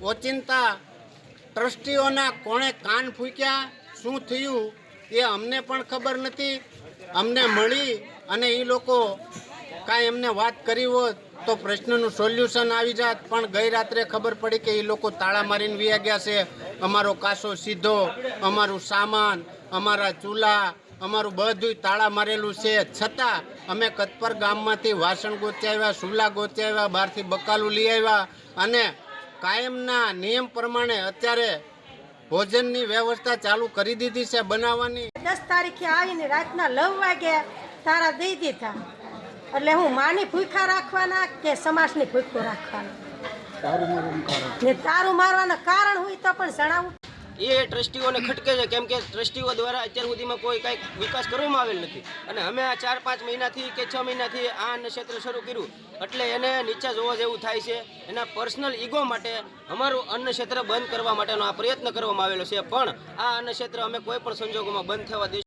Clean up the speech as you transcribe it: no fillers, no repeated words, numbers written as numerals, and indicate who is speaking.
Speaker 1: ઓચિંતા ટ્રસ્ટીઓના કોણે કાન ફૂંક્યા, શું થયું એ અમને પણ ખબર નથી. અમને મળી અને એ લોકો કાંઈ એમને વાત કરી હોત તો પ્રશ્નનું સોલ્યુશન આવી જાત, પણ ગઈ રાત્રે ખબર પડી કે એ લોકો તાળા મારીને વયા ગયા છે. અમારો કાસો સીધો, અમારું સામાન, અમારા ચૂલા, અમારું બધું તાળા મારેલું છે. છતાં અમે કતપર ગામમાંથી વાસણ ગોતી આવ્યા, ચૂલા ગોતી આવ્યા, બહારથી બકાલું લઈ આવ્યા અને કાયમના નિયમ પ્રમાણે અત્યારે ભોજનની વ્યવસ્થા ચાલુ કરી દીધી છે બનાવવાની.
Speaker 2: 10 તારીખે આવીને રાતના 9 વાગે તારા દઈ દીધા. એટલે હું માની ભૂખા રાખવાના કે સમાજની ભૂખું રાખવાના? ને તારું મારવાના કારણ હોય તો પણ જણાવું.
Speaker 3: એ ટ્રસ્ટીઓને ખટકે છે, કેમ કે ટ્રસ્ટીઓ દ્વારા અત્યાર સુધીમાં કોઈ કાંઈક વિકાસ કરવામાં આવેલ નથી. અને અમે આ 4-5 મહિનાથી કે 6 મહિનાથી આ અન્ન ક્ષેત્ર શરૂ કર્યું એટલે એને નીચે જોવા જેવું થાય છે. એના પર્સનલ ઈગો માટે અમારું અન્ન ક્ષેત્ર બંધ કરવા માટેનો આ પ્રયત્ન કરવામાં આવેલો છે, પણ આ અન્ન ક્ષેત્ર અમે કોઈ પણ સંજોગોમાં બંધ થવા દઈશું